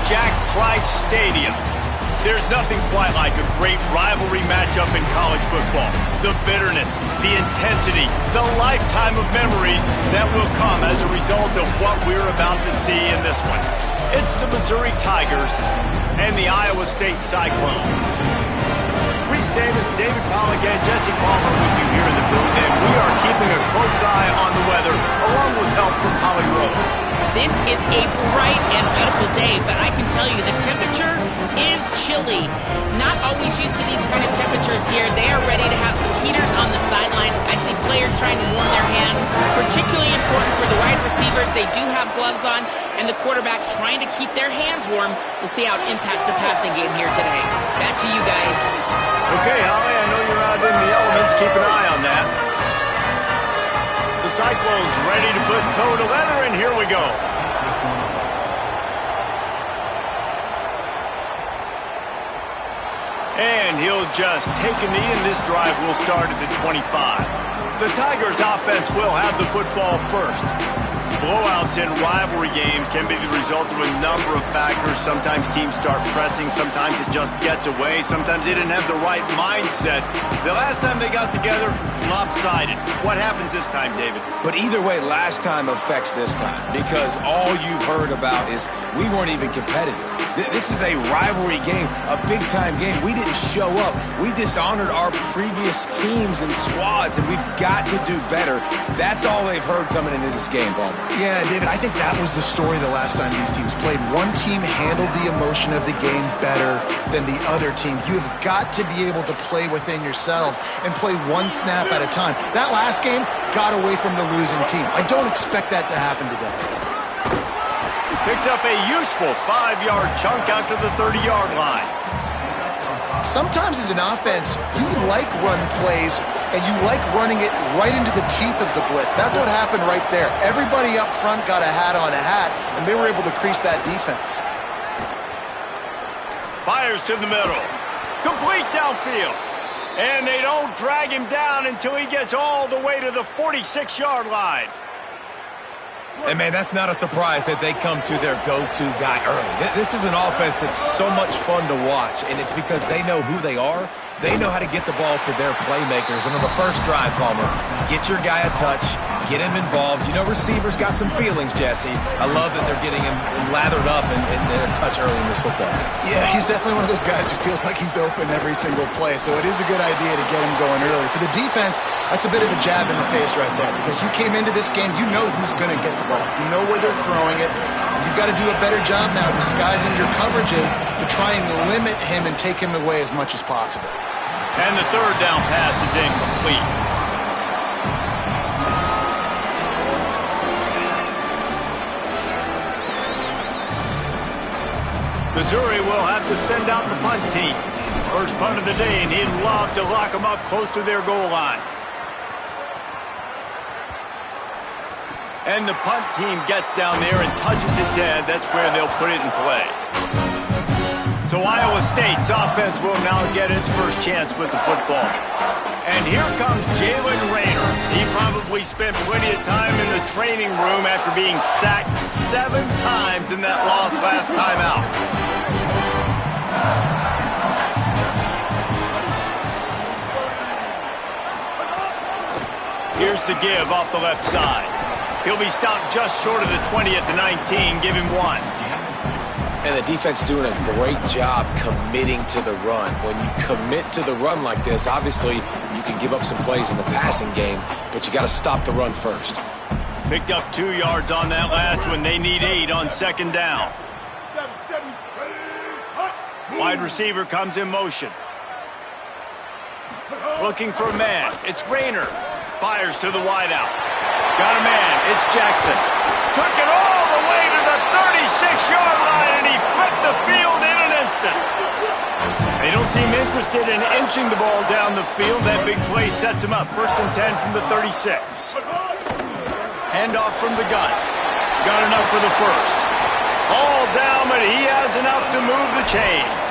Jack Trice Stadium. There's nothing quite like a great rivalry matchup in college football. The bitterness, the intensity, the lifetime of memories that will come as a result of what we're about to see in this one. It's the Missouri Tigers and the Iowa State Cyclones. Reese Davis, David Pollack, and Jesse Palmer with you here in the booth, and we are keeping a close eye on the weather, along with help from Holly Rowe. This is a bright and beautiful day, but I can tell you the temperature is chilly. Not always used to these kind of temperatures here. They are ready to have some heaters on the sideline. I see players trying to warm their hands. Particularly important for the wide receivers. They do have gloves on, and the quarterbacks trying to keep their hands warm. We'll see how it impacts the passing game here today. Back to you guys. Okay, Holly, I know you're out in the elements. Keep an eye on that. The Cyclones ready to put toe to leather, and here we go. And he'll just take a knee, and this drive will start at the 25. The Tigers' offense will have the football first. Blowouts in rivalry games can be the result of a number of factors. Sometimes teams start pressing. Sometimes it just gets away. Sometimes they didn't have the right mindset. The last time they got together, lopsided. What happens this time, David? But either way, last time affects this time because all you've heard about is we weren't even competitive. This is a rivalry game, a big-time game. We didn't show up. We dishonored our previous teams and squads, and we've got to do better. That's all they've heard coming into this game, Palmer. Yeah, David, I think that was the story the last time these teams played. One team handled the emotion of the game better than the other team. You have got to be able to play within yourselves and play one snap at a time. That last game got away from the losing team. I don't expect that to happen today. Picks up a useful 5-yard chunk out to the 30-yard line. Sometimes as an offense, you like run plays, and you like running it right into the teeth of the blitz. That's what happened right there. Everybody up front got a hat on a hat, and they were able to crease that defense. Fires to the middle. Complete downfield. And they don't drag him down until he gets all the way to the 46-yard line. And, man, that's not a surprise that they come to their go-to guy early. This is an offense that's so much fun to watch, and it's because they know who they are. They know how to get the ball to their playmakers. And on the first drive, Palmer, get your guy a touch, get him involved. You know, receivers got some feelings, Jesse. I love that they're getting him lathered up and they're in touch early in this football game. Yeah, he's definitely one of those guys who feels like he's open every single play, so it is a good idea to get him going early. For the defense, that's a bit of a jab in the face right there because you came into this game, you know who's going to get the ball. You know where they're throwing it. You've got to do a better job now disguising your coverages to try and limit him and take him away as much as possible. And the third down pass is incomplete. Missouri will have to send out the punt team. First punt of the day, and he'd love to lock them up close to their goal line. And the punt team gets down there and touches it dead. That's where they'll put it in play. So Iowa State's offense will now get its first chance with the football. And here comes Jalen Rayner. He probably spent plenty of time in the training room after being sacked 7 times in that loss last time out. Here's the give off the left side. He'll be stopped just short of the 20 at the 19. Give him 1. And the defense doing a great job committing to the run. When you commit to the run like this, obviously you can give up some plays in the passing game, but you got to stop the run first. Picked up 2 yards on that last one. They need 8 on second down. Wide receiver comes in motion. Looking for a man. It's Rayner. Fires to the wideout. Got a man. It's Jackson. Took it all the way to the 36-yard line, and he flipped the field in an instant. They don't seem interested in inching the ball down the field. That big play sets him up. 1st and 10 from the 36. Handoff from the gun. Got enough for the first. All down, but he has enough to move the chains.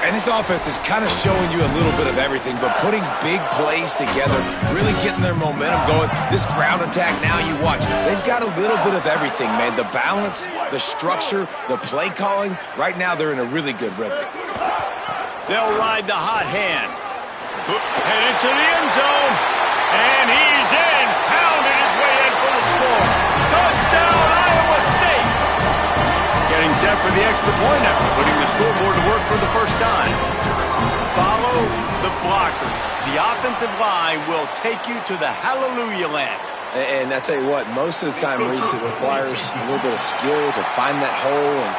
And this offense is kind of showing you a little bit of everything, but putting big plays together, really getting their momentum going. This ground attack, now you watch. They've got a little bit of everything, man. The balance, the structure, the play calling. Right now, they're in a really good rhythm. They'll ride the hot hand. Headed to the end zone. And he's in. Pounded his way in for the score. Touchdown, Iowa State. Getting set for the extra point after putting the scoreboard to work for the first time. Follow the blockers. The offensive line will take you to the hallelujah land. And I tell you what, most of the time, Reese, it requires a little bit of skill to find that hole and,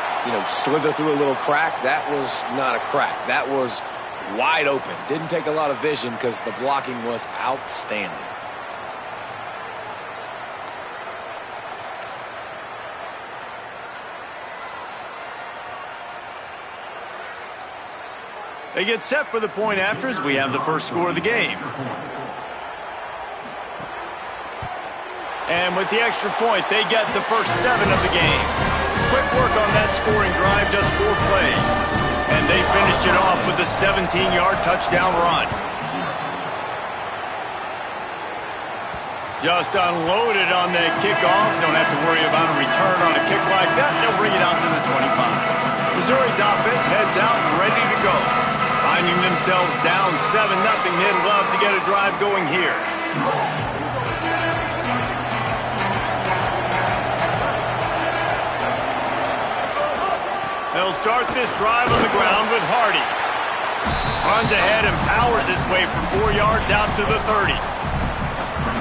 slither through a little crack. That was not a crack. That was wide open. Didn't take a lot of vision because the blocking was outstanding. They get set for the point after as we have the first score of the game. And with the extra point, they get the first 7 of the game. Quick work on that scoring drive, just 4 plays. And they finished it off with a 17-yard touchdown run. Just unloaded on that kickoff. Don't have to worry about a return on a kick like that. They'll bring it out to the 25. Missouri's offense heads out and ready to go. Finding themselves down 7-0, they'd love to get a drive going here. They'll start this drive on the ground with Hardy. Runs ahead and powers his way for 4 yards out to the 30.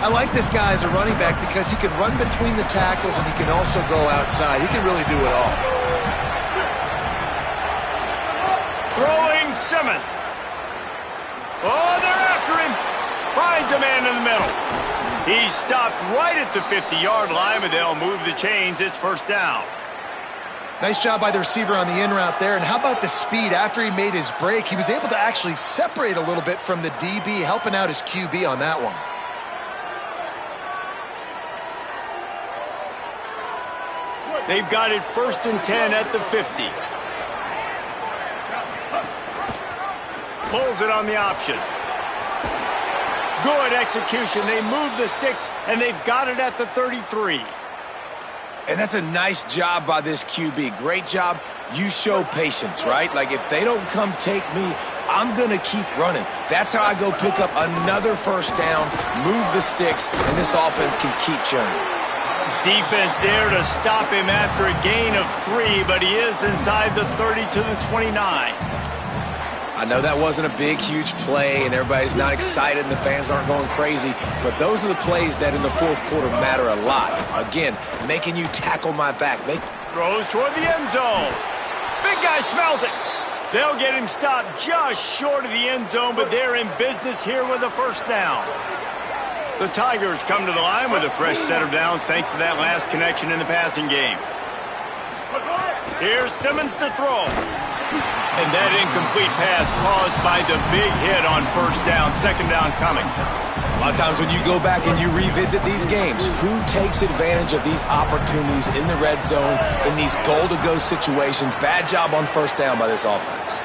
I like this guy as a running back because he can run between the tackles and he can also go outside. He can really do it all. Throwing Simmons. Oh, they're after him. Finds a man in the middle. He stopped right at the 50-yard line, but they'll move the chains. It's first down. Nice job by the receiver on the in route there. And how about the speed after he made his break? He was able to actually separate a little bit from the DB, helping out his QB on that one. They've got it 1st and 10 at the 50. Pulls it on the option. Good execution. They move the sticks, and they've got it at the 33. And that's a nice job by this QB. Great job. You show patience, right? Like, if they don't come take me, I'm going to keep running. That's how I go pick up another first down, move the sticks, and this offense can keep churning. Defense there to stop him after a gain of 3, but he is inside the 30 to the 29. I know that wasn't a big, huge play, and everybody's not excited, and the fans aren't going crazy, but those are the plays that in the fourth quarter matter a lot. Again, making you tackle my back. Throws toward the end zone. Big guy smells it. They'll get him stopped just short of the end zone, but they're in business here with a first down. The Tigers come to the line with a fresh set of downs thanks to that last connection in the passing game. Here's Simmons to throw. And that incomplete pass caused by the big hit on first down, second down coming. A lot of times when you go back and you revisit these games, who takes advantage of these opportunities in the red zone, in these goal-to-go situations? Bad job on first down by this offense.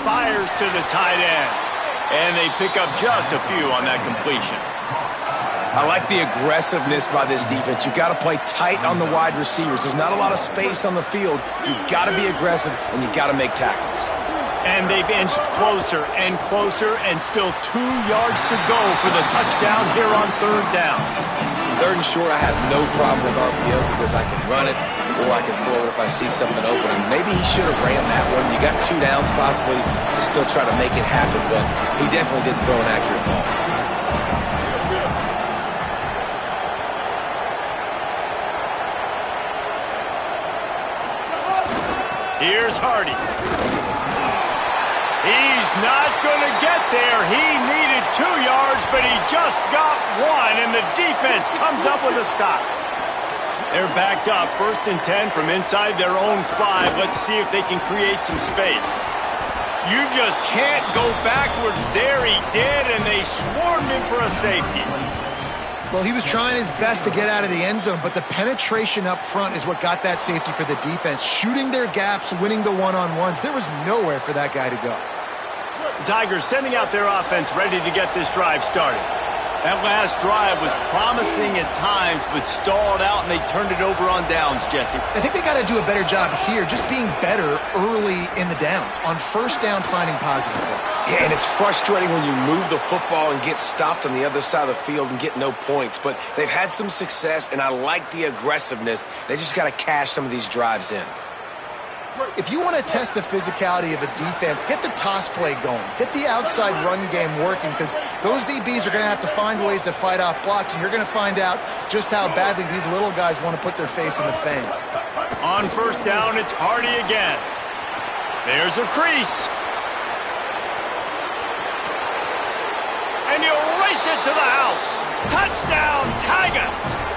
Fires to the tight end. And they pick up just a few on that completion. I like the aggressiveness by this defense. You've got to play tight on the wide receivers. There's not a lot of space on the field. You've got to be aggressive, and you've got to make tackles. And they've inched closer and closer, and still 2 yards to go for the touchdown here on third down. Third and short, I have no problem with RPO because I can run it or I can throw it if I see something open. And maybe he should have ran that one. You got 2 downs possibly to still try to make it happen, but he definitely didn't throw an accurate ball. Here's Hardy. He's not going to get there. He needed 2 yards, but he just got 1, and the defense comes up with a stop. They're backed up, 1st and 10 from inside their own 5. Let's see if they can create some space. You just can't go backwards there. He did, and they swarmed him for a safety. Well, he was trying his best to get out of the end zone, but the penetration up front is what got that safety for the defense. Shooting their gaps, winning the one-on-ones. There was nowhere for that guy to go. The Tigers sending out their offense ready to get this drive started. That last drive was promising at times, but stalled out, and they turned it over on downs, Jesse. I think they got to do a better job here, just being better early in the downs. On first down, finding positive plays. Yeah, and it's frustrating when you move the football and get stopped on the other side of the field and get no points. But they've had some success, and I like the aggressiveness. They just got to cash some of these drives in. If you want to test the physicality of a defense, get the toss play going. Get the outside run game working, because those DBs are going to have to find ways to fight off blocks, and you're going to find out just how badly these little guys want to put their face in the fame. On first down, it's Hardy again. There's a crease. And he'll race it to the house. Touchdown, Tigers!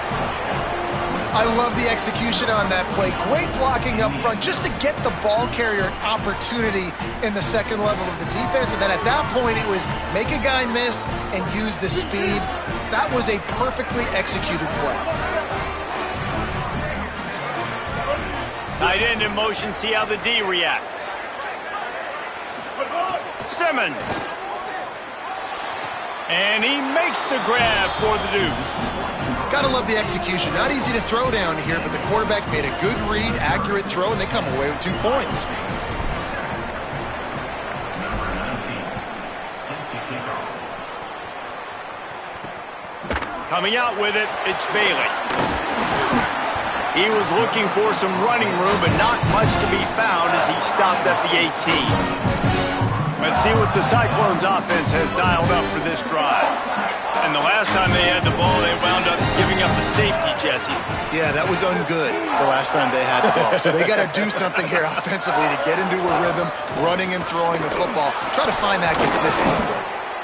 I love the execution on that play. Great blocking up front just to get the ball carrier an opportunity in the second level of the defense. And then at that point, it was make a guy miss and use the speed. That was a perfectly executed play. Tight end in motion, see how the D reacts. Simmons. And he makes the grab for the deuce. Gotta love the execution. Not easy to throw down here, but the quarterback made a good read, accurate throw, and they come away with 2 points. Coming out with it, it's Bailey. He was looking for some running room, but not much to be found as he stopped at the 18. Let's see what the Cyclones offense has dialed up for this drive. And the last time they had the ball, they wound up giving up a safety, Jesse. Yeah, that was ungood the last time they had the ball. So they got to do something here offensively to get into a rhythm, running and throwing the football. Try to find that consistency.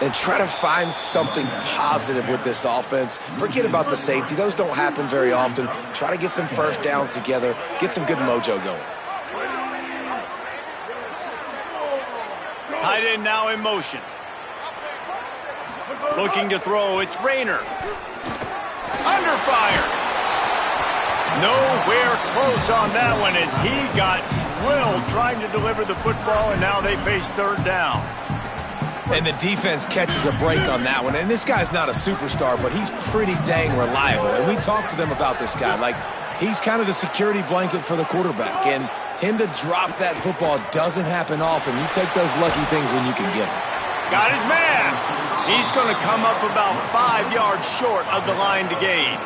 And try to find something positive with this offense. Forget about the safety. Those don't happen very often. Try to get some first downs together. Get some good mojo going. Tight end now in motion. Looking to throw, it's Rayner. Under fire. Nowhere close on that one as he got drilled trying to deliver the football, and now they face third down. And the defense catches a break on that one. And this guy's not a superstar, but he's pretty dang reliable. And we talked to them about this guy. Like, he's kind of the security blanket for the quarterback. And him to drop that football doesn't happen often. You take those lucky things when you can get them. Got his man. He's going to come up about 5 yards short of the line to gain.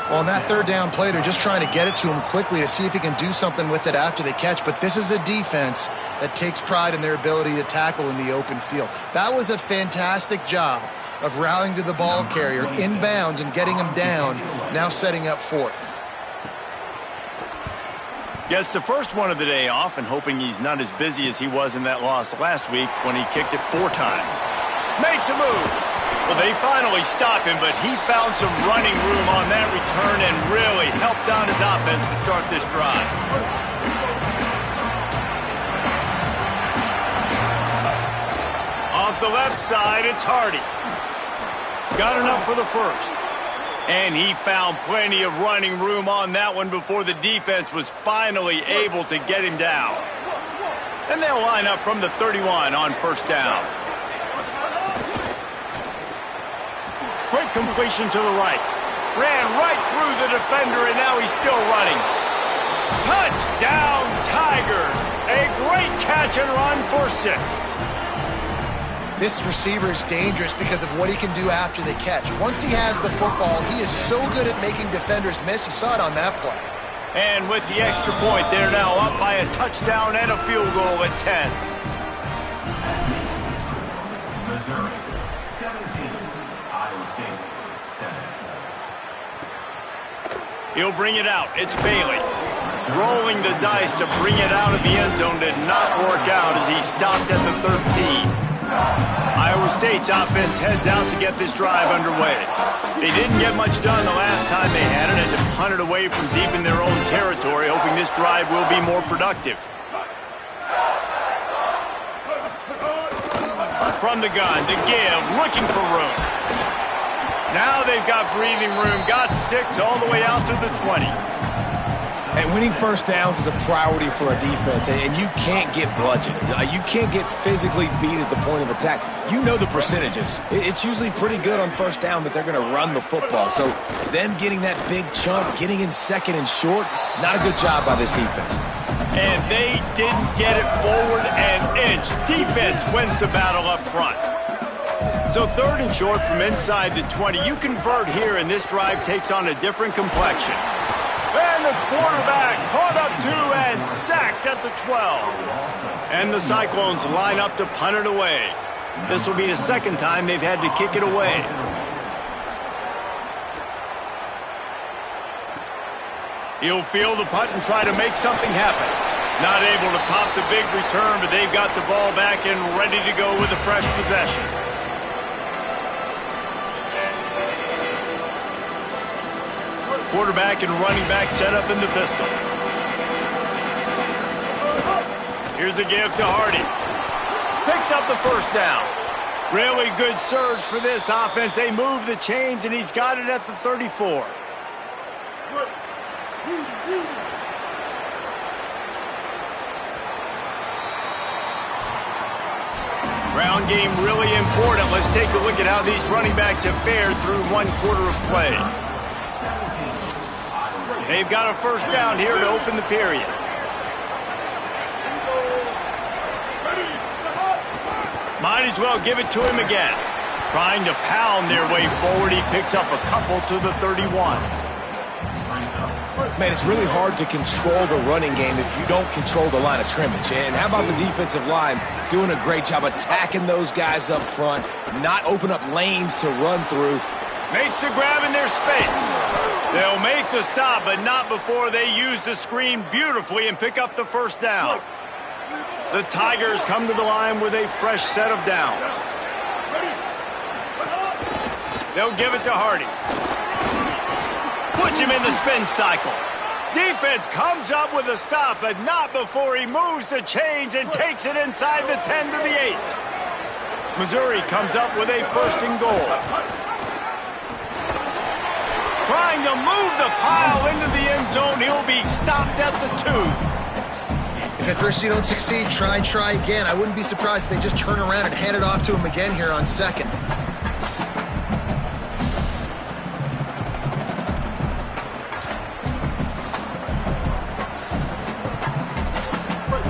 Well, on that third down play, they're just trying to get it to him quickly to see if he can do something with it after they catch. But this is a defense that takes pride in their ability to tackle in the open field. That was a fantastic job of rallying to the ball carrier in bounds and getting him down, now setting up fourth. Gets the first one of the day off and hoping he's not as busy as he was in that loss last week when he kicked it 4 times. Makes a move. Well, they finally stop him, but he found some running room on that return and really helps out his offense to start this drive. Off the left side, it's Hardy. Got enough for the first. And he found plenty of running room on that one before the defense was finally able to get him down. And they'll line up from the 31 on first down. Quick completion to the right. Ran right through the defender, and now he's still running. Touchdown, Tigers! A great catch and run for 6. This receiver is dangerous because of what he can do after the catch. Once he has the football, he is so good at making defenders miss. You saw it on that play. And with the extra point, they're now up by a touchdown and a field goal at 10. Missouri, 17. Iowa State, 7. He'll bring it out. It's Bailey. Rolling the dice to bring it out of the end zone did not work out as he stopped at the 13. Iowa State's offense heads out to get this drive underway. They didn't get much done the last time they had it and to punt it away from deep in their own territory, hoping this drive will be more productive. From the gun to give, looking for room. Now they've got breathing room, got 6 all the way out to the 20. And winning first downs is a priority for a defense, and you can't get bludgeoned. You can't get physically beat at the point of attack. You know the percentages. It's usually pretty good on first down that they're going to run the football. So them getting that big chunk, getting in second and short, not a good job by this defense. And they didn't get it forward an inch. Defense wins the battle up front. So 3rd and short from inside the 20. You convert here, and this drive takes on a different complexion. And the quarterback caught up to and sacked at the 12. And the Cyclones line up to punt it away. This will be the 2nd time they've had to kick it away. He'll field the punt and try to make something happen. Not able to pop the big return, but they've got the ball back and ready to go with a fresh possession. Quarterback and running back set up in the pistol. Here's a give to Hardy. Picks up the first down. Really good surge for this offense. They move the chains, and he's got it at the 34. Ground game really important. Let's take a look at how these running backs have fared through 1 quarter of play. They've got a first down here to open the period. Might as well give it to him again. Trying to pound their way forward. He picks up a couple to the 31. Man, it's really hard to control the running game if you don't control the line of scrimmage. And how about the defensive line doing a great job attacking those guys up front, not open up lanes to run through. Makes the grab in their space. They'll make the stop, but not before they use the screen beautifully and pick up the first down. The Tigers come to the line with a fresh set of downs. They'll give it to Hardy. Puts him in the spin cycle. Defense comes up with a stop, but not before he moves the chains and takes it inside the 10 to the 8. Missouri comes up with a 1st and goal. Trying to move the pile into the end zone. He'll be stopped at the 2. If at first you don't succeed, try again. I wouldn't be surprised if they just turn around and hand it off to him again here on 2nd.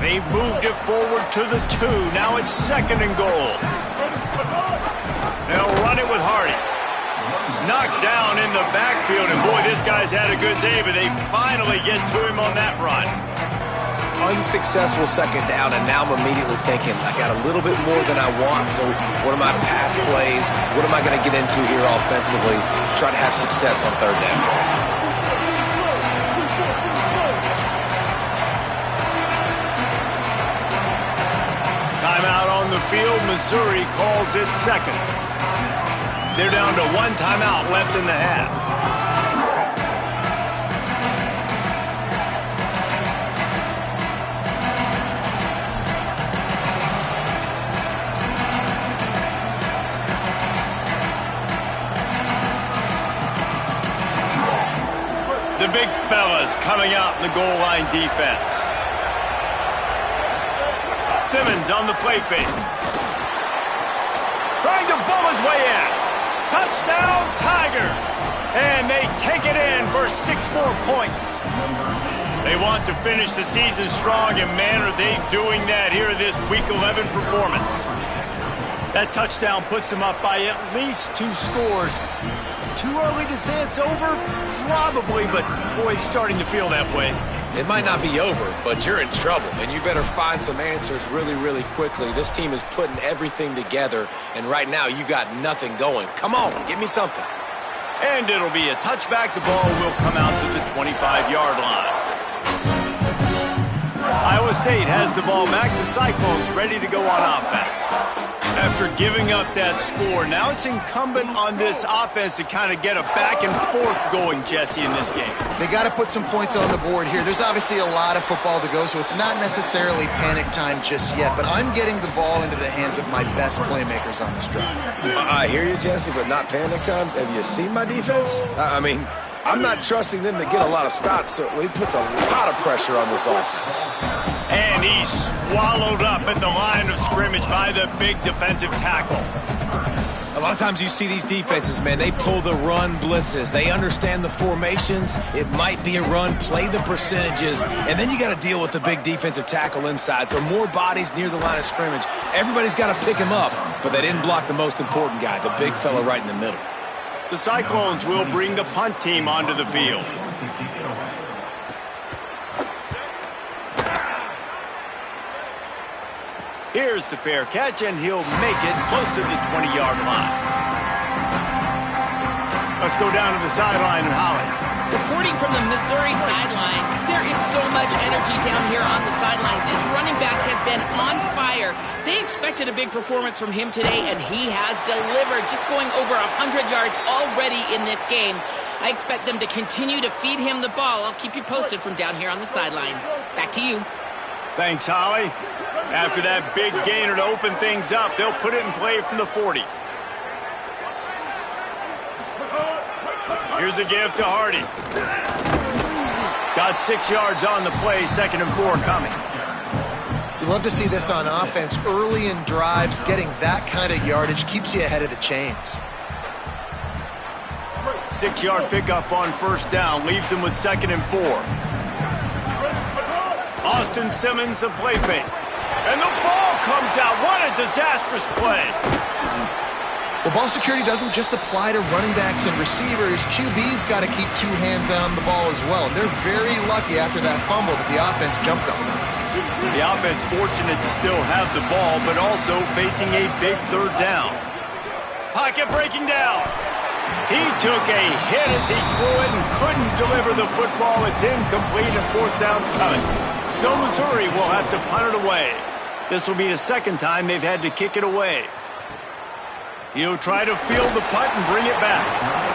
They've moved it forward to the 2. Now it's 2nd and goal. They'll run it with Hardy. Knocked down in the backfield, and boy, this guy's had a good day, but they finally get to him on that run. Unsuccessful 2nd down, and now I'm immediately thinking, I got a little bit more than I want, so what are my pass plays? What am I going to get into here offensively to try to have success on 3rd down? Timeout on the field. Missouri calls it 2nd. They're down to 1 timeout left in the half. The big fellas coming out in the goal line defense. Simmons on the play fake. Trying to bull his way in. Touchdown, Tigers! And they take it in for 6 more points. They want to finish the season strong, and man, are they doing that here in this Week 11 performance. That touchdown puts them up by at least 2 scores. Too early to say it's over? Probably, but boy, it's starting to feel that way. It might not be over, but you're in trouble, and you better find some answers really, really quickly. This team is putting everything together, and right now you got nothing going. Come on, give me something. And it'll be a touchback. The ball will come out to the 25-yard line. Iowa Iowa State has the ball back. The Cyclones ready to go on offense. After giving up that score, now it's incumbent on this offense to kind of get a back and forth going, Jesse, in this game. They got to put some points on the board here. There's obviously a lot of football to go, so it's not necessarily panic time just yet, but I'm getting the ball into the hands of my best playmakers on this drive. I hear you, Jesse, but not panic time. Have you seen my defense? I mean, I'm not trusting them to get a lot of stops, so it puts a lot of pressure on this offense. And he's swallowed up at the line of scrimmage by the big defensive tackle. A lot of times you see these defenses, man, they pull the run blitzes. They understand the formations. It might be a run, play the percentages, and then you got to deal with the big defensive tackle inside. So more bodies near the line of scrimmage. Everybody's got to pick him up, but they didn't block the most important guy, the big fella right in the middle. The Cyclones will bring the punt team onto the field. Here's the fair catch, and he'll make it close to the 20-yard line. Let's go down to the sideline and Holly. Reporting from the Missouri sideline, there is so much energy down here on the sideline. This running back has been on fire. They expected a big performance from him today, and he has delivered, just going over 100 yards already in this game. I expect them to continue to feed him the ball. I'll keep you posted from down here on the sidelines. Back to you. Thanks, Holly. After that big gainer to open things up, they'll put it in play from the 40. Here's a give to Hardy. Got 6 yards on the play, 2nd and 4 coming. You love to see this on offense. Early in drives, getting that kind of yardage keeps you ahead of the chains. 6-yard pickup on first down, leaves them with 2nd and 4. Austin Simmons, the play fake. And the ball comes out. What a disastrous play. Well, ball security doesn't just apply to running backs and receivers. QB's got to keep 2 hands on the ball as well. And they're very lucky after that fumble that the offense jumped on them. The offense fortunate to still have the ball, but also facing a big 3rd down. Pocket breaking down. He took a hit as he threw it and couldn't deliver the football. It's incomplete and 4th down's coming. So Missouri will have to punt it away. This will be the 2nd time they've had to kick it away. He'll try to field the punt and bring it back.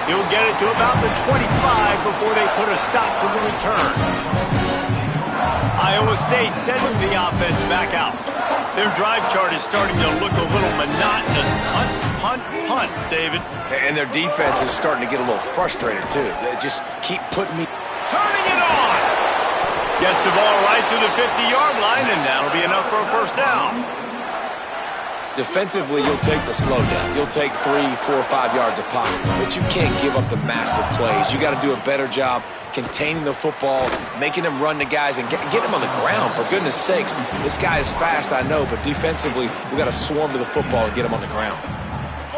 He'll get it to about the 25 before they put a stop to the return. Iowa State sending the offense back out. Their drive chart is starting to look a little monotonous. Punt, punt, punt, David. And their defense is starting to get a little frustrated, too. They just keep putting me... Turning it on! Gets the ball right to the 50-yard line, and that'll be enough for a 1st down. Defensively, you'll take the slow down. You'll take 3, 4, 5 yards of pocket, but you can't give up the massive plays. You got to do a better job containing the football, making them run to guys, and get them on the ground. For goodness sakes, this guy is fast, I know, but defensively, we got to swarm to the football and get him on the ground.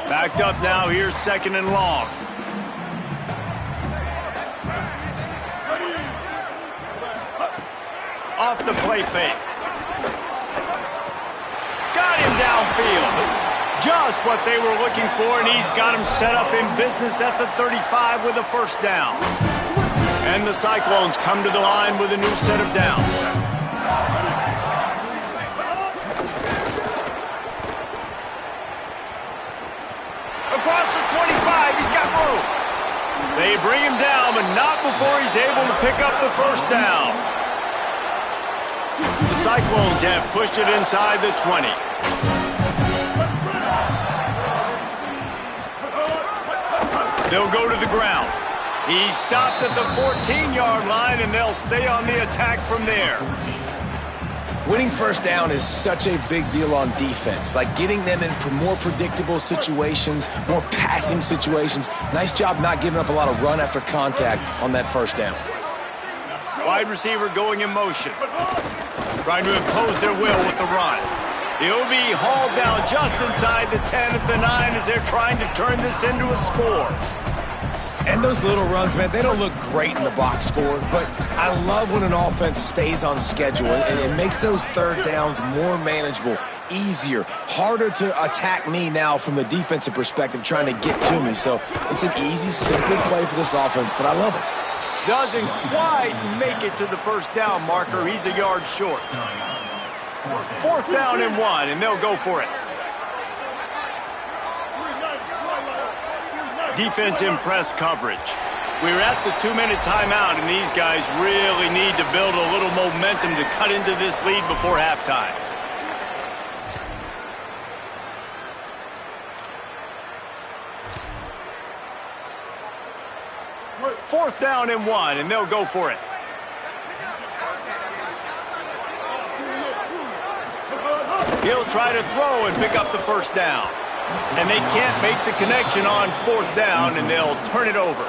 Backed up now. Here's 2nd and long. Off the play fake. Got him downfield. Just what they were looking for, and he's got him set up in business at the 35 with a 1st down. And the Cyclones come to the line with a new set of downs. Across the 25, he's got room. They bring him down, but not before he's able to pick up the 1st down. The Cyclones have pushed it inside the 20. They'll go to the ground. He stopped at the 14-yard line, and they'll stay on the attack from there. Winning 1st down is such a big deal on defense, like getting them in more predictable situations, more passing situations. Nice job not giving up a lot of run after contact on that 1st down. Wide receiver going in motion. Trying to impose their will with the run. He'll be hauled down just inside the 10 at the 9 as they're trying to turn this into a score. And those little runs, man, they don't look great in the box score, but I love when an offense stays on schedule and it makes those 3rd downs more manageable, easier, harder to attack me now from the defensive perspective trying to get to me. So it's an easy, simple play for this offense, but I love it. Doesn't quite make it to the 1st down marker. He's a yard short. 4th down and 1, and they'll go for it. Defense in press coverage. We're at the 2-minute timeout, and these guys really need to build a little momentum to cut into this lead before halftime. Fourth down and 1, and they'll go for it. He'll try to throw and pick up the 1st down. And they can't make the connection on 4th down, and they'll turn it over.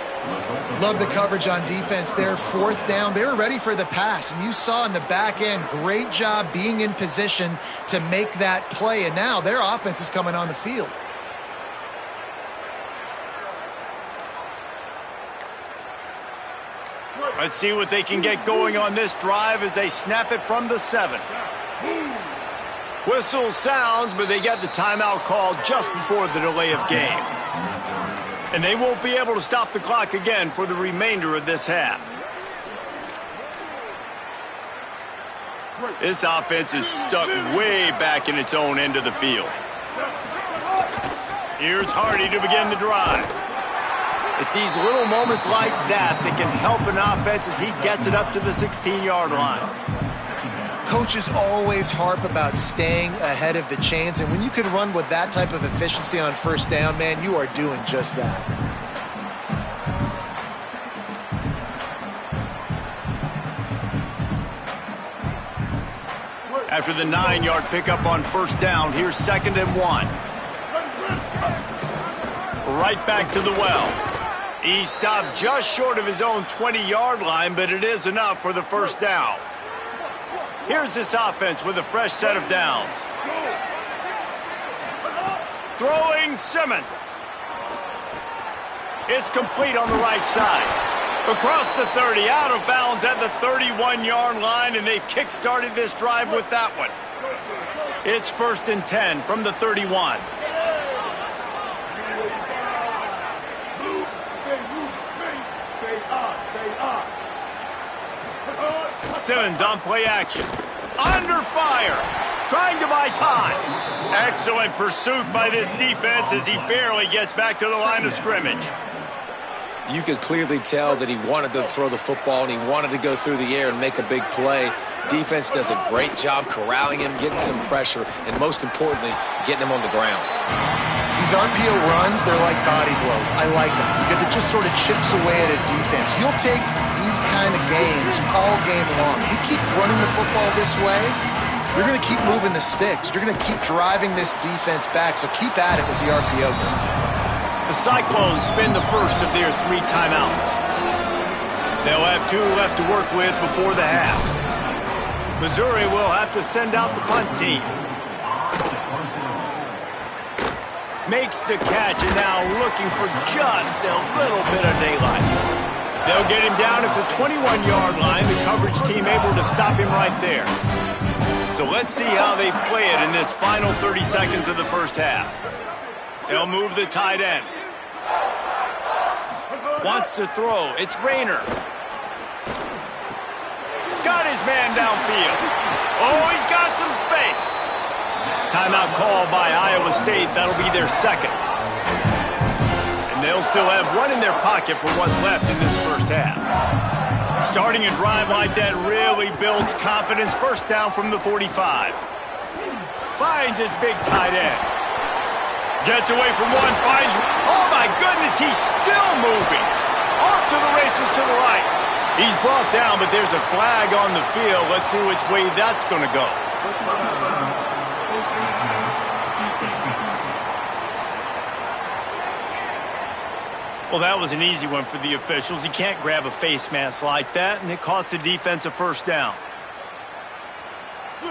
Love the coverage on defense there. 4th down. They were ready for the pass, and you saw in the back end, great job being in position to make that play. And now their offense is coming on the field. Let's see what they can get going on this drive as they snap it from the 7. Whistle sounds, but they get the timeout called just before the delay of game. And they won't be able to stop the clock again for the remainder of this half. This offense is stuck way back in its own end of the field. Here's Hardy to begin the drive. It's these little moments like that that can help an offense as he gets it up to the 16-yard line. Coaches always harp about staying ahead of the chains, and when you can run with that type of efficiency on 1st down, man, you are doing just that. After the 9-yard pickup on 1st down, here's 2nd and 1. Right back to the well. He stopped just short of his own 20-yard line, but it is enough for the 1st down. Here's this offense with a fresh set of downs. Throwing Simmons. It's complete on the right side. Across the 30, out of bounds at the 31-yard line, and they kick-started this drive with that one. It's 1st and 10 from the 31. Simmons on play action. Under fire. Trying to buy time. Excellent pursuit by this defense as he barely gets back to the line of scrimmage. You could clearly tell that he wanted to throw the football and he wanted to go through the air and make a big play. Defense does a great job corralling him, getting some pressure, and most importantly, getting him on the ground. These RPO runs, they're like body blows. I like them because it just sort of chips away at a defense. You'll take these kind of games all game long. You keep running the football this way, you're going to keep moving the sticks. You're going to keep driving this defense back, so keep at it with the RPO game. The Cyclones spend the first of their 3 timeouts. They'll have 2 left to work with before the half. Missouri will have to send out the punt team. Makes the catch and now looking for just a little bit of daylight. They'll get him down at the 21-yard line. The coverage team able to stop him right there. So let's see how they play it in this final 30 seconds of the 1st half. They'll move the tight end. Wants to throw. It's Rayner. Got his man downfield. Oh, he's got some space. Timeout call by Iowa State. That'll be their 2nd. And they'll still have 1 in their pocket for what's left in this 1st half. Starting a drive like that really builds confidence. 1st down from the 45. Finds his big tight end. Gets away from one, finds... Oh, my goodness, he's still moving. Off to the races to the right. He's brought down, but there's a flag on the field. Let's see which way that's going to go. Well, that was an easy one for the officials. You can't grab a face mask like that, and it costs the defense a 1st down.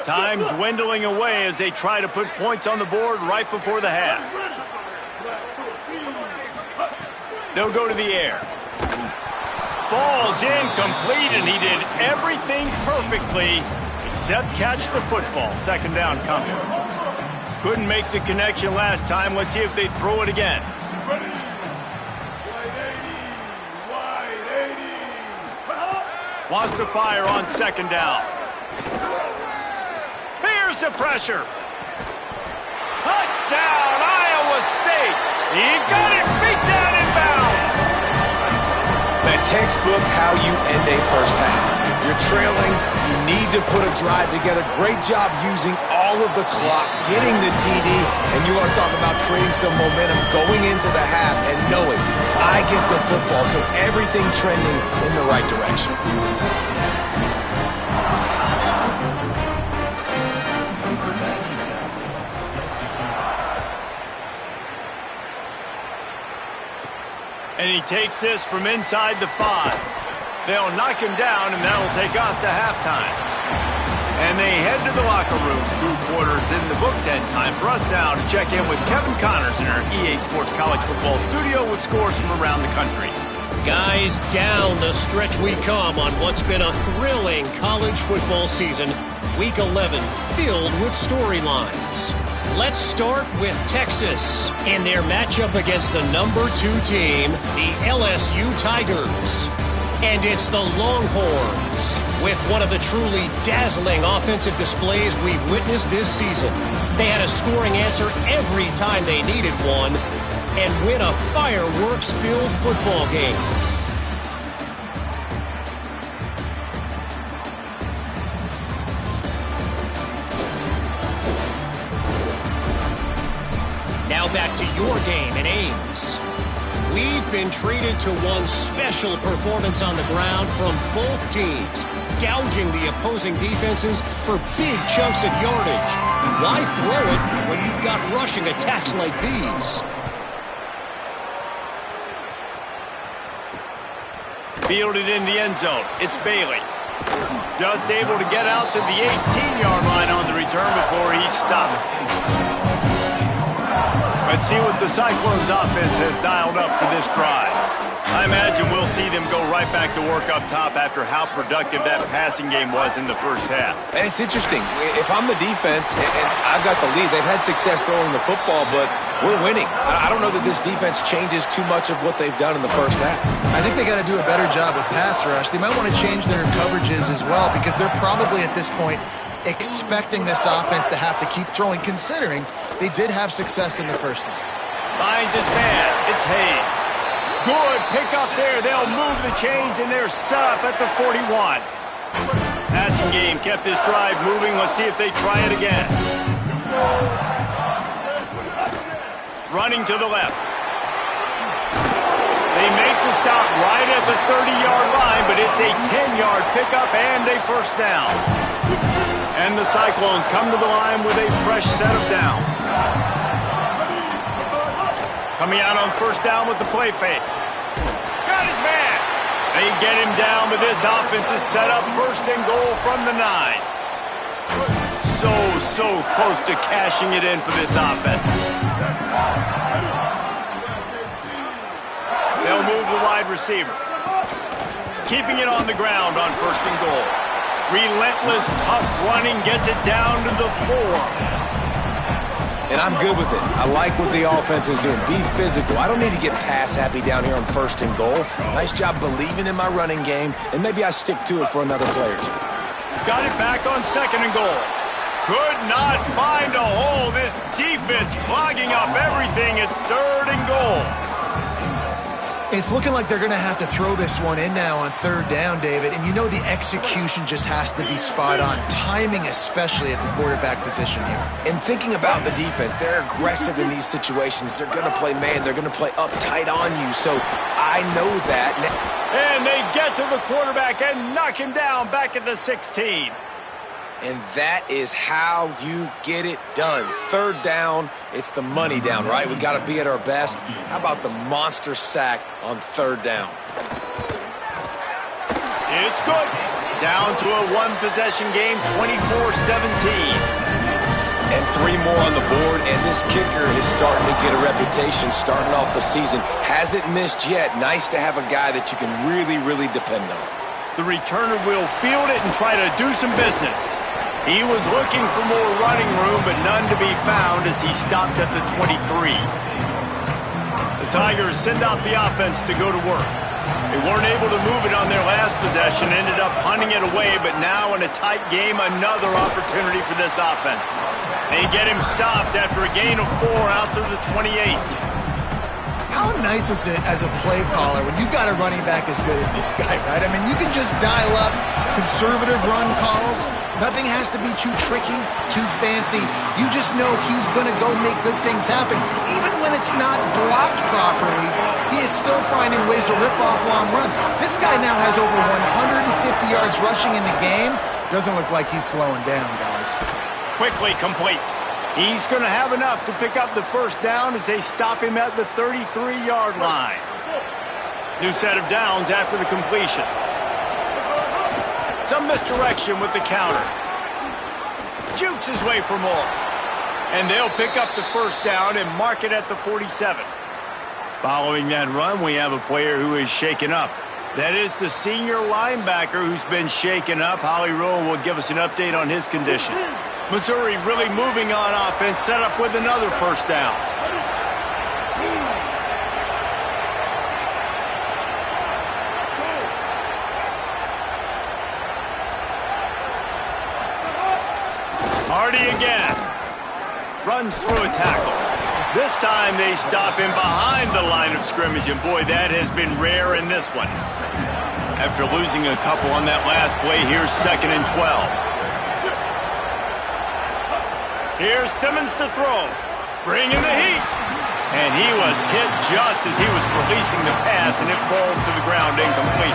Time dwindling away as they try to put points on the board right before the half. They'll go to the air. Falls incomplete, and he did everything perfectly except catch the football. 2nd down coming. Couldn't make the connection last time. Let's see if they throw it again. Wants to fire on 2nd down. Here's Here's the pressure. Touchdown, Iowa State. He got it beat down in bounds. That textbook how you end a first half. You're trailing. You need to put a drive together. Great job using all of the clock, getting the TD, and you want to talk about creating some momentum going into the half and knowing I get the football, so everything trending in the right direction. And he takes this from inside the 5. They'll knock him down, and that'll take us to halftime. And they head to the locker room. 2 quarters in the books, and time for us now to check in with Kevin Connors in our EA Sports College Football studio with scores from around the country. Guys, down the stretch we come on what's been a thrilling college football season. Week 11 filled with storylines. Let's start with Texas and their matchup against the number 2 team, the LSU Tigers. And it's the Longhorns with one of the truly dazzling offensive displays we've witnessed this season. They had a scoring answer every time they needed one and win a fireworks-filled football game. Now back to your game in Ames. We've been treated to one special performance on the ground from both teams, gouging the opposing defenses for big chunks of yardage. Why throw it when you've got rushing attacks like these? Fielded in the end zone. It's Bailey. Just able to get out to the 18-yard line on the return before he's stopped. Let's see what the Cyclones offense has dialed up for this drive. I imagine we'll see them go right back to work up top after how productive that passing game was in the first half. And it's interesting. If I'm the defense and I've got the lead, they've had success throwing the football, but we're winning. I don't know that this defense changes too much of what they've done in the first half. I think they got to do a better job with pass rush. They might want to change their coverages as well because they're probably at this point expecting this offense to have to keep throwing, considering they did have success in the first half. Finds his man. It's Hayes. Good pick up there. They'll move the chains, and they're set up at the 41. Passing game kept this drive moving. Let's see if they try it again. Running to the left. They make the stop right at the 30-yard line, but it's a 10-yard pickup and a first down. And the Cyclones come to the line with a fresh set of downs. Coming out on first down with the play fake. Got his man. They get him down, but this offense is set up first and goal from the 9. So close to cashing it in for this offense. They'll move the wide receiver. Keeping it on the ground on first and goal. Relentless, tough running gets it down to the 4. And I'm good with it. I like what the offense is doing. Be physical. I don't need to get pass happy down here on first and goal. Nice job believing in my running game, and maybe I stick to it for another play or two. Got it back on second and goal. Could not find a hole. This defense clogging up everything. It's third and goal. It's looking like they're going to have to throw this one in now on third down, David. And you know the execution just has to be spot on. Timing especially at the quarterback position here. And thinking about the defense, they're aggressive in these situations. They're going to play man. They're going to play up tight on you. So I know that. And they get to the quarterback and knock him down back at the 16. And that is how you get it done. Third down, it's the money down, right? We got to be at our best. How about the monster sack on third down? It's good. Down to a one-possession game, 24-17. And 3 more on the board, and this kicker is starting to get a reputation starting off the season. Hasn't missed yet. Nice to have a guy that you can really depend on. The returner will field it and try to do some business. He was looking for more running room, but none to be found as he stopped at the 23. The Tigers send out the offense to go to work. They weren't able to move it on their last possession, ended up punting it away, but now in a tight game, another opportunity for this offense. They get him stopped after a gain of 4 out to the 28. How nice is it as a play caller when you've got a running back as good as this guy, right? I mean, you can just dial up conservative run calls. Nothing has to be too tricky, too fancy. You just know he's going to go make good things happen. Even when it's not blocked properly, he is still finding ways to rip off long runs. This guy now has over 150 yards rushing in the game. Doesn't look like he's slowing down, guys. Quickly complete. He's going to have enough to pick up the first down as they stop him at the 33-yard line. New set of downs after the completion. Some misdirection with the counter. Jukes his way for more. And they'll pick up the first down and mark it at the 47. Following that run, we have a player who is shaken up. That is the senior linebacker who's been shaken up. Holly Rowe will give us an update on his condition. Missouri really moving on offense, set up with another first down. Hardy again. Runs through a tackle. This time they stop him behind the line of scrimmage, and boy, that has been rare in this one. After losing a couple on that last play, here's 2nd and 12. Here's Simmons to throw. Bringing the heat. And he was hit just as he was releasing the pass, and it falls to the ground incomplete.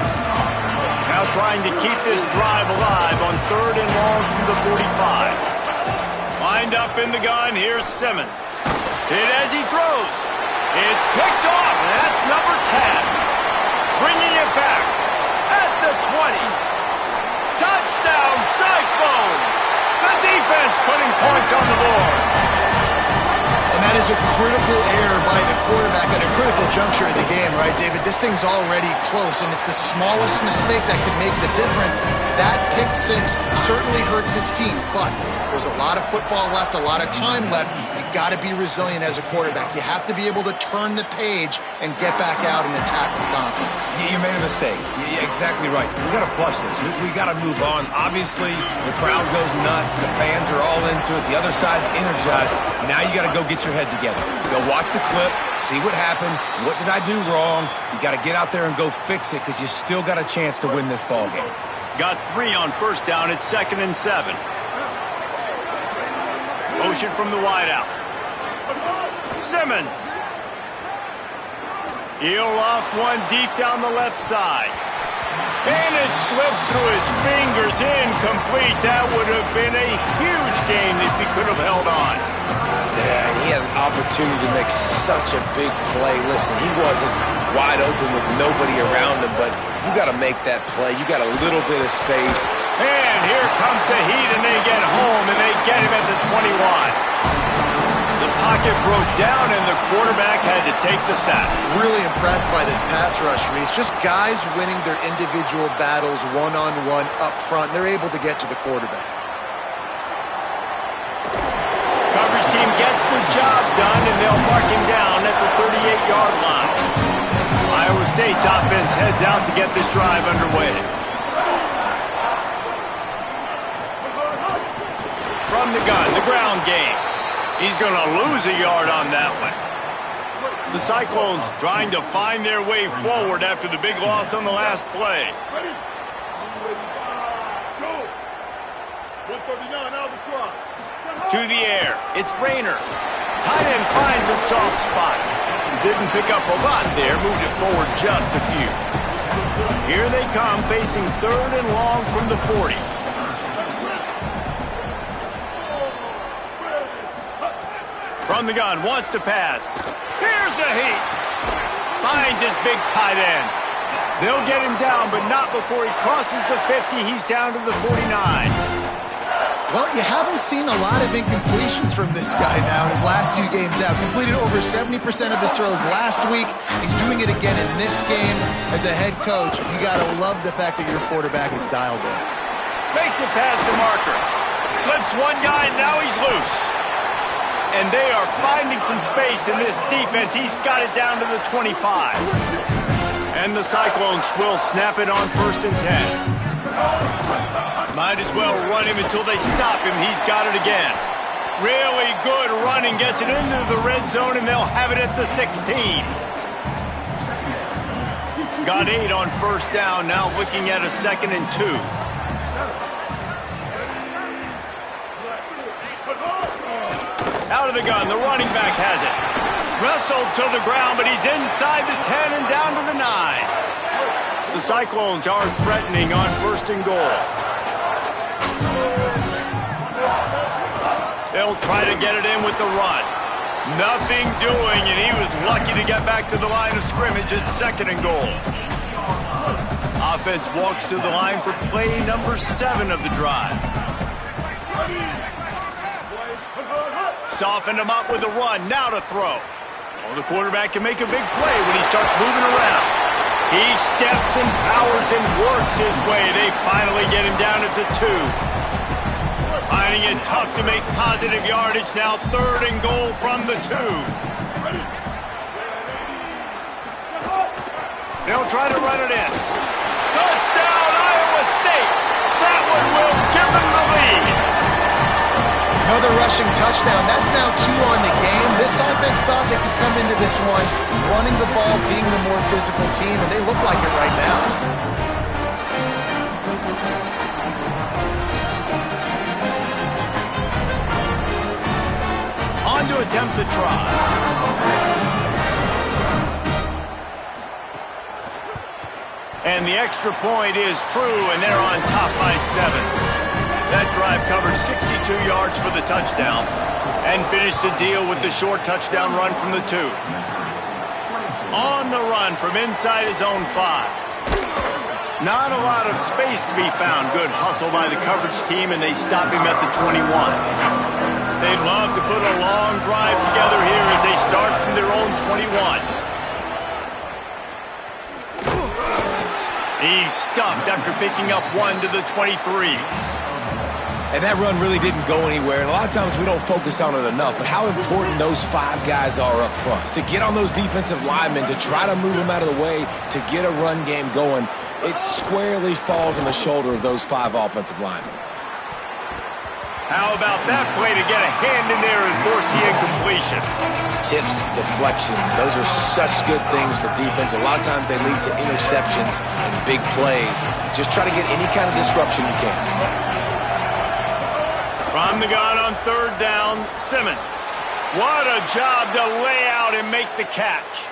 Now trying to keep this drive alive on 3rd and long from the 45. Lined up in the gun, here's Simmons. Hit as he throws. It's picked off, and that's number 10. Bringing it back at the 20. Touchdown, Cyclones! The defense putting points on the board. And that is a critical error by the quarterback at a critical juncture of the game, right, David? This thing's already close, and it's the smallest mistake that could make the difference. That pick 6 certainly hurts his team, but there's a lot of football left, a lot of time left. You've got to be resilient as a quarterback. You have to be able to turn the page and get back out and attack with confidence. You made a mistake. You're exactly right. We got to flush this. We got to move on. Obviously, the crowd goes nuts. The fans are all into it. The other side's energized. Now you got to go get your head together. Go watch the clip, see what happened. What did I do wrong? You got to get out there and go fix it because you still got a chance to win this ball game. Got 3 on first down at 2nd and 7. Motion from the wideout. Simmons. He'll loft one deep down the left side. And it slips through his fingers, incomplete. That would have been a huge gain if he could have held on. Yeah, and he had an opportunity to make such a big play. Listen, he wasn't wide open with nobody around him, but you got to make that play. You got a little bit of space. And here comes the heat, and they get home, and they get him at the 21. The pocket broke down, and the quarterback had to take the sack. Really impressed by this pass rush, Reese. Just guys winning their individual battles one-on-one up front. They're able to get to the quarterback. Coverage team gets the job done, and they'll mark him down at the 38-yard line. Iowa State's offense heads out to get this drive underway. From the gun, the ground game. He's going to lose a yard on that one. The Cyclones trying to find their way forward after the big loss on the last play. To the air. It's Rayner. Tight end finds a soft spot. Didn't pick up a lot there. Moved it forward just a few. Here they come, facing 3rd and long from the 40. From the gun, wants to pass. Here's a heat. Finds his big tight end. They'll get him down, but not before he crosses the 50. He's down to the 49. Well, you haven't seen a lot of incompletions from this guy now in his last 2 games out. Completed over 70% of his throws last week. He's doing it again in this game. As a head coach, you got to love the fact that your quarterback is dialed in. Makes it past the marker. Slips one guy, and now he's loose. And they are finding some space in this defense. He's got it down to the 25. And the Cyclones will snap it on 1st and 10. Might as well run him until they stop him. He's got it again. Really good running. Gets it into the red zone, and they'll have it at the 16. Got 8 on 1st down. Now looking at a 2nd and 2. Out of the gun. The running back has it. Wrestled to the ground, but he's inside the 10 and down to the 9. The Cyclones are threatening on 1st and goal. They'll try to get it in with the run. Nothing doing, and he was lucky to get back to the line of scrimmage. It's 2nd and goal. Offense walks to the line for play number 7 of the drive. Softened him up with a run. Now to throw. Well, the quarterback can make a big play when he starts moving around. He steps and powers and works his way. They finally get him down at the 2. Finding it tough to make positive yardage. Now 3rd and goal from the 2. They'll try to run it in. Touchdown, Iowa State. That one will give them the lead. Another rushing touchdown. That's now 2 on the game. This offense thought they could come into this one running the ball, being the more physical team, and they look like it right now. On to attempt the try. And the extra point is true, and they're on top by 7. That drive covered 62 yards for the touchdown and finished the deal with the short touchdown run from the 2. On the run from inside his own 5. Not a lot of space to be found. Good hustle by the coverage team, and they stop him at the 21. They'd love to put a long drive together here as they start from their own 21. He's stuffed after picking up 1 to the 23. And that run really didn't go anywhere. And a lot of times we don't focus on it enough, but how important those 5 guys are up front. To get on those defensive linemen, to try to move them out of the way, to get a run game going, it squarely falls on the shoulder of those 5 offensive linemen. How about that play to get a hand in there and force the incompletion? Tips, deflections, those are such good things for defense. A lot of times they lead to interceptions and big plays. Just try to get any kind of disruption you can. From the gun on 3rd down, Simmons. What a job to lay out and make the catch.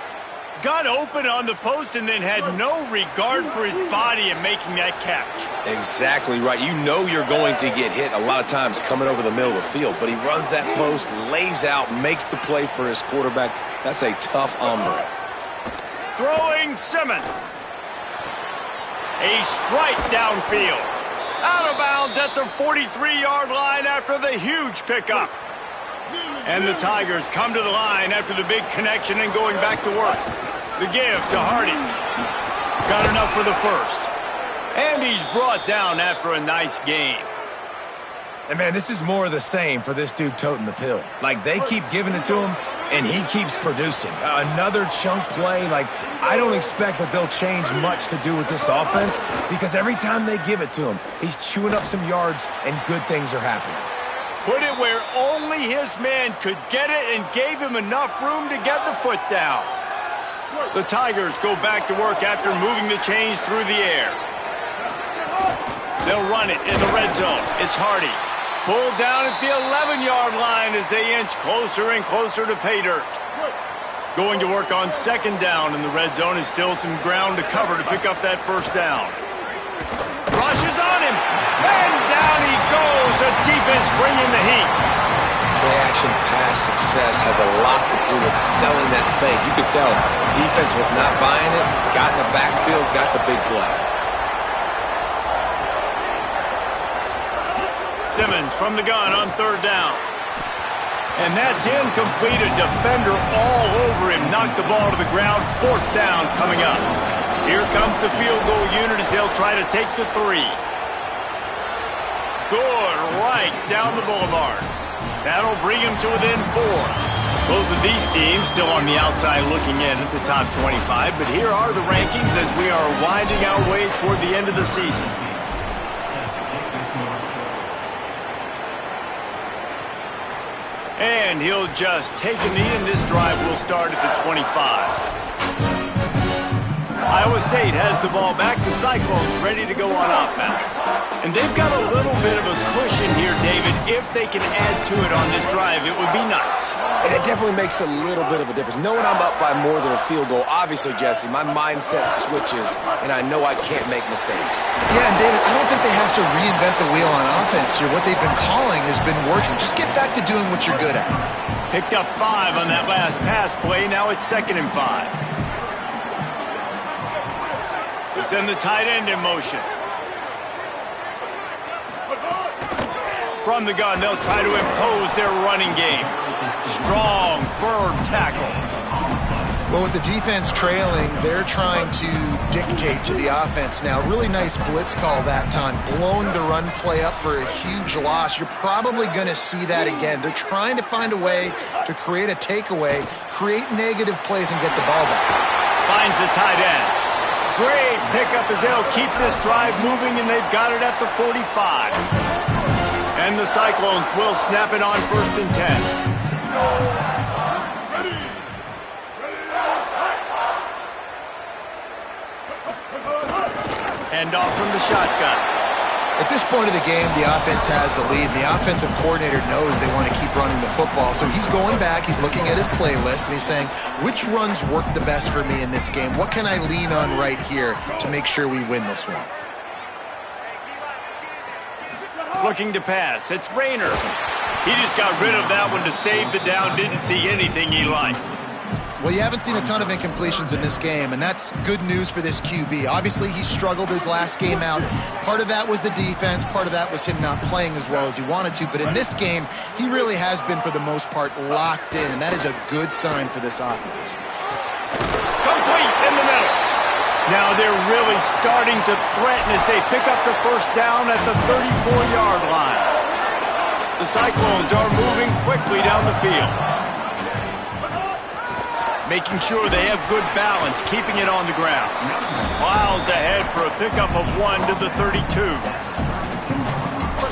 Got open on the post and then had no regard for his body in making that catch. Exactly right. You know you're going to get hit a lot of times coming over the middle of the field, but he runs that post, lays out, makes the play for his quarterback. That's a tough hombre. Throwing Simmons. A strike downfield. Out of bounds at the 43-yard line after the huge pickup. And the Tigers come to the line after the big connection and going back to work. The give to Hardy. Got enough for the 1st. And he's brought down after a nice gain. And, man, this is more of the same for this dude toting the pill. Like, they keep giving it to him, and he keeps producing. Another chunk play. Like, I don't expect that they'll change much to do with this offense because every time they give it to him, he's chewing up some yards and good things are happening. Put it where only his man could get it and gave him enough room to get the foot down. The Tigers go back to work after moving the chains through the air. They'll run it in the red zone. It's Hardy. Pulled down at the 11-yard line as they inch closer and closer to pay dirt. Going to work on 2nd down in the red zone is still some ground to cover to pick up that 1st down. Rushes on him, and down he goes. The defense bringing the heat. Play-action pass success has a lot to do with selling that fake. You could tell defense was not buying it, got in the backfield, got the big play. Simmons from the gun on 3rd down. And that's incomplete. A defender all over him. Knocked the ball to the ground. 4th down coming up. Here comes the field goal unit as they'll try to take the 3. Good right down the boulevard. That'll bring him to within 4. Both of these teams still on the outside looking in at the top 25, but here are the rankings as we are winding our way toward the end of the season. And he'll just take a knee, and this drive will start at the 25. Iowa State has the ball back. The Cyclones ready to go on offense. And they've got a little bit of a cushion here, David. If they can add to it on this drive, it would be nice. And it definitely makes a little bit of a difference. Knowing I'm up by more than a field goal, obviously, Jesse, my mindset switches, and I know I can't make mistakes. Yeah, and David, I don't think they have to reinvent the wheel on offense here. What they've been calling has been working. Just get back to doing what you're good at. Picked up 5 on that last pass play. Now it's 2nd and 5. To send the tight end in motion. From the gun, they'll try to impose their running game. Strong, firm tackle. Well, with the defense trailing, they're trying to dictate to the offense now. Really nice blitz call that time. Blowing the run play up for a huge loss. You're probably going to see that again. They're trying to find a way to create a takeaway, create negative plays, and get the ball back. Finds the tight end. Great pickup as they'll keep this drive moving, and they've got it at the 45. And the Cyclones will snap it on 1st and 10. Hand off from the shotgun. At this point of the game, the offense has the lead, and the offensive coordinator knows they want to keep running the football. So he's going back, he's looking at his playlist, and he's saying, which runs work the best for me in this game? What can I lean on right here to make sure we win this one? Looking to pass. It's Rayner. He just got rid of that one to save the down. Didn't see anything he liked. Well, you haven't seen a ton of incompletions in this game, and that's good news for this QB. Obviously, he struggled his last game out. Part of that was the defense. Part of that was him not playing as well as he wanted to. But in this game, he really has been, for the most part, locked in, and that is a good sign for this offense. Complete in the middle. Now they're really starting to threaten as they pick up the 1st down at the 34-yard line. The Cyclones are moving quickly down the field. Making sure they have good balance, keeping it on the ground. Miles ahead for a pickup of 1 to the 32.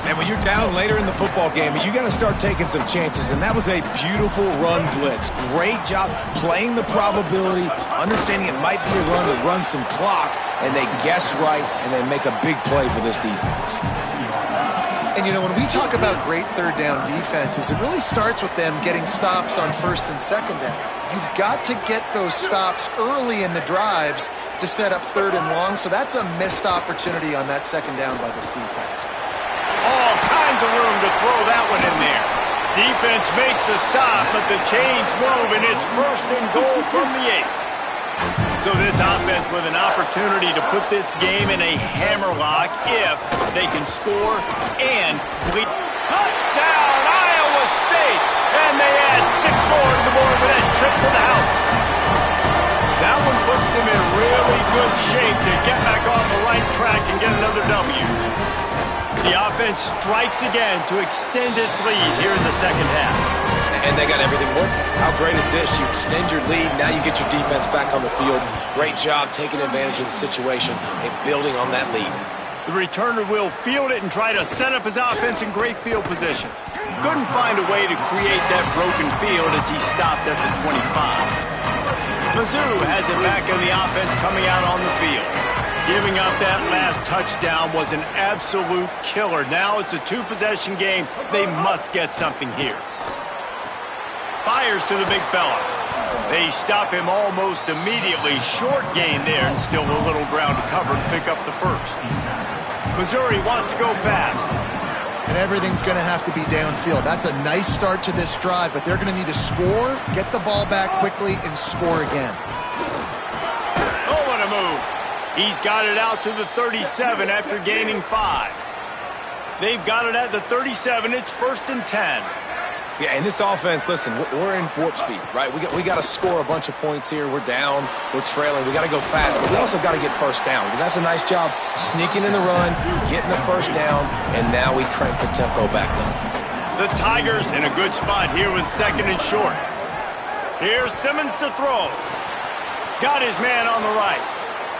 And when you're down later in the football game, you got to start taking some chances, and that was a beautiful run blitz. Great job playing the probability, understanding it might be a run to run some clock, and they guess right, and they make a big play for this defense. And, you know, when we talk about great 3rd down defenses, it really starts with them getting stops on 1st and 2nd down. You've got to get those stops early in the drives to set up 3rd and long, so that's a missed opportunity on that 2nd down by this defense. All kinds of room to throw that one in there. Defense makes a stop, but the chains move, and it's 1st and goal from the 8. So this offense with an opportunity to put this game in a hammerlock if they can score and bleed. Touchdown, Iowa State! And they add 6 more to the board with that trip to the house. That one puts them in really good shape to get back on the right track and get another W. The offense strikes again to extend its lead here in the 2nd half. And they got everything working. How great is this? You extend your lead, now you get your defense back on the field. Great job taking advantage of the situation and building on that lead. The returner will field it and try to set up his offense in great field position. Couldn't find a way to create that broken field as he stopped at the 25. Mizzou has it back in the offense coming out on the field. Giving up that last touchdown was an absolute killer. Now it's a 2-possession game. They must get something here. Fires to the big fella. They stop him almost immediately. Short gain there, and still a little ground to cover to pick up the 1st. Missouri wants to go fast. And everything's going to have to be downfield. That's a nice start to this drive, but they're going to need to score, get the ball back quickly, and score again. Oh, what a move. He's got it out to the 37 after gaining 5. They've got it at the 37. It's 1st and 10. Yeah, and this offense, listen, we're in warp speed, right? We got to score a bunch of points here. We're down. We're trailing. We got to go fast, but we also got to get 1st downs. And that's a nice job sneaking in the run, getting the 1st down, and now we crank the tempo back up. The Tigers in a good spot here with 2nd and short. Here's Simmons to throw. Got his man on the right.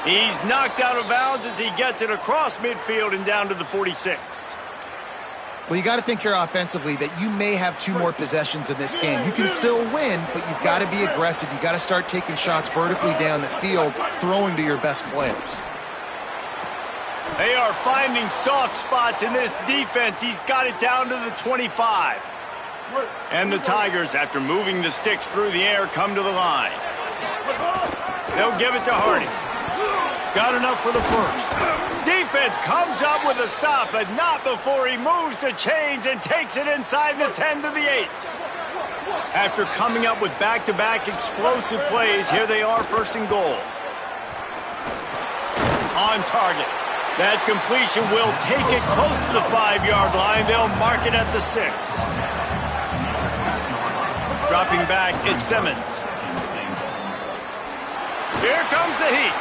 He's knocked out of bounds as he gets it across midfield and down to the 46. Well, you got to think here offensively that you may have 2 more possessions in this game. You can still win, but you've got to be aggressive. You got to start taking shots vertically down the field, throwing to your best players. They are finding soft spots in this defense. He's got it down to the 25. And the Tigers, after moving the sticks through the air, come to the line. They'll give it to Hardy. Got enough for the first. Defense comes up with a stop, but not before he moves the chains and takes it inside the 10 to the 8. After coming up with back-to-back explosive plays, here they are, first and goal. On target. That completion will take it close to the 5-yard line. They'll mark it at the 6. Dropping back, it's Simmons. Here comes the heat.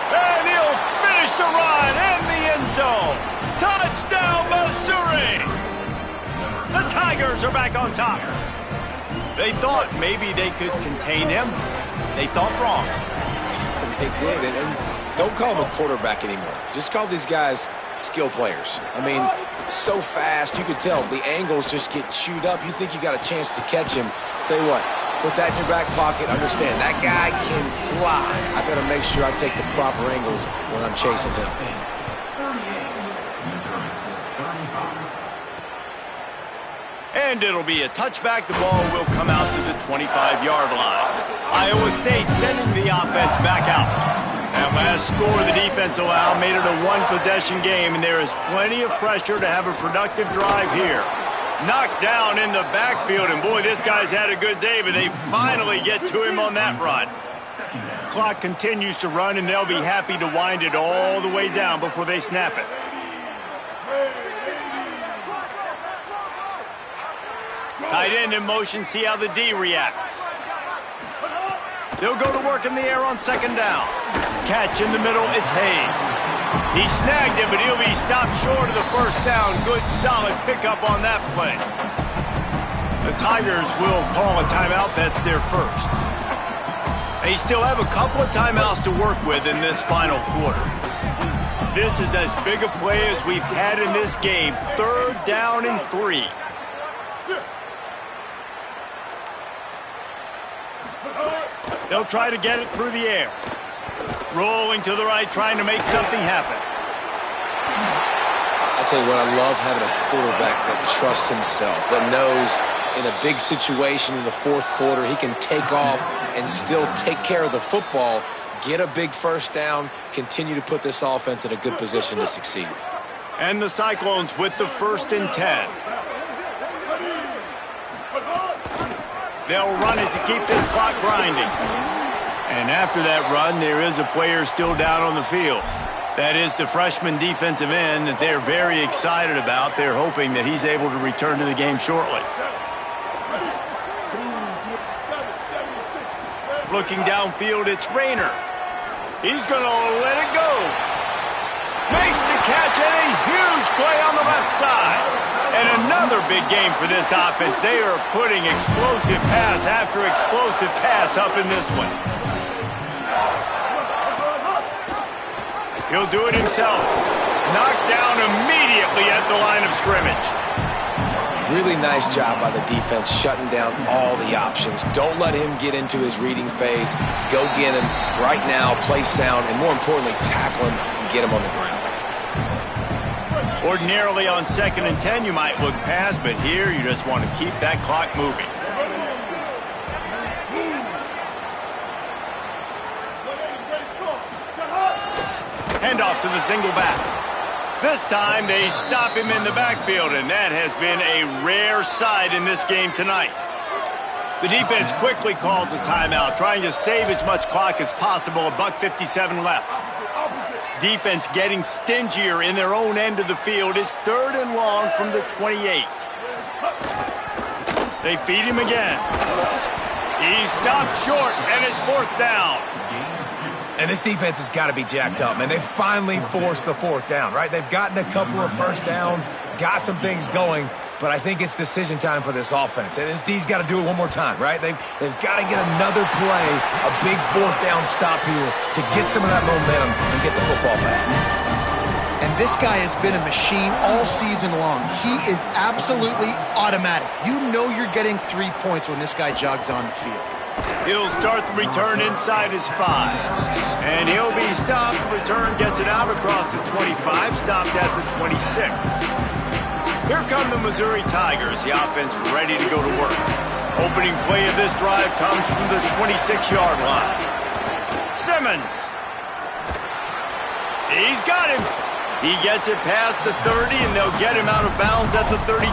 And he'll finish the run in the end zone. Touchdown, Missouri! The Tigers are back on top. They thought maybe they could contain him. They thought wrong. They did, and don't call him a quarterback anymore. Just call these guys skill players. I mean, so fast, you could tell the angles just get chewed up. You think you got a chance to catch him. Tell you what, put that in your back pocket. Understand, that guy can fly. I better make sure I take the proper angles when I'm chasing him. And it'll be a touchback. The ball will come out to the 25-yard line. Iowa State sending the offense back out. That last score the defense allowed made it a 1-possession game, and there is plenty of pressure to have a productive drive here. Knocked down in the backfield, and boy, this guy's had a good day, but they finally get to him on that run. Clock continues to run, and they'll be happy to wind it all the way down before they snap it. Tight end in motion, see how the D reacts. They'll go to work in the air on second down. Catch in the middle, it's Hayes. He snagged it, but he'll be stopped short of the first down. Good, solid pickup on that play. The Tigers will call a timeout. That's their first. They still have a couple of timeouts to work with in this final quarter. This is as big a play as we've had in this game. 3rd down and 3. They'll try to get it through the air. Rolling to the right, trying to make something happen. I tell you what, I love having a quarterback that trusts himself, that knows in a big situation in the 4th quarter, he can take off and still take care of the football, get a big first down, continue to put this offense in a good position to succeed. And the Cyclones with the 1st and 10. They'll run it to keep this clock grinding. And after that run, there is a player still down on the field. That is the freshman defensive end that they're very excited about. They're hoping that he's able to return to the game shortly. Looking downfield, it's Rayner. He's going to let it go. Makes the catch, and a huge play on the left side. And another big game for this offense. They are putting explosive pass after explosive pass up in this one. He'll do it himself. Knocked down immediately at the line of scrimmage. Really nice job by the defense shutting down all the options. Don't let him get into his reading phase. Go get him right now, play sound, and more importantly, tackle him and get him on the ground. Ordinarily on 2nd and 10, you might look past, but here you just want to keep that clock moving. Handoff to the single back. This time they stop him in the backfield, and that has been a rare sight in this game tonight. The defense quickly calls a timeout, trying to save as much clock as possible. $1:57 left. Defense getting stingier in their own end of the field. It's 3rd and long from the 28. They feed him again. He stopped short, and it's 4th down. And this defense has got to be jacked up, man. They finally forced the 4th down, right? They've gotten a couple of first downs, got some things going. but I think it's decision time for this offense. And this D's got to do it one more time, right? They've got to get another play, a big fourth down stop here to get some of that momentum and get the football back. And this guy has been a machine all season long. He is absolutely automatic. You know you're getting 3 points when this guy jogs on the field. He'll start the return inside his 5. And he'll be stopped. Return gets it out across the 25, stopped at the 26. Here come the Missouri Tigers. The offense ready to go to work. Opening play of this drive comes from the 26-yard line. Simmons. He's got him. He gets it past the 30, and they'll get him out of bounds at the 32.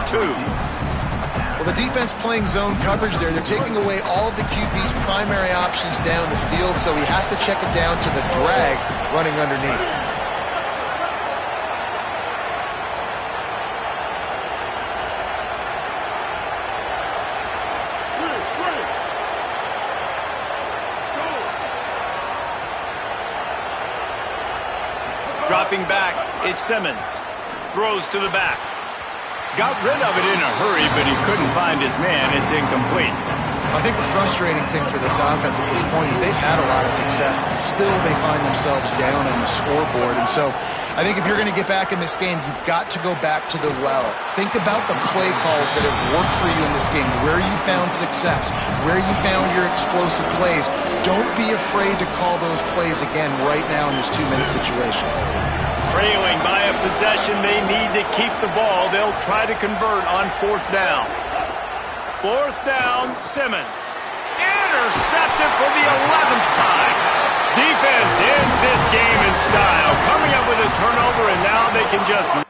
Well, the defense playing zone coverage there. They're taking away all of the QB's primary options down the field, so he has to check it down to the drag running underneath. Dropping back, it's Simmons. Throws to the back. Got rid of it in a hurry, but he couldn't find his man. It's incomplete. I think the frustrating thing for this offense at this point is they've had a lot of success, and still they find themselves down on the scoreboard. And so I think if you're going to get back in this game, you've got to go back to the well. Think about the play calls that have worked for you in this game, where you found success, where you found your explosive plays. Don't be afraid to call those plays again right now in this 2-minute situation. Trailing by a possession, they need to keep the ball. They'll try to convert on 4th down. 4th down, Simmons. Intercepted for the 11th time. Defense ends this game in style, coming up with a turnover, and now they can just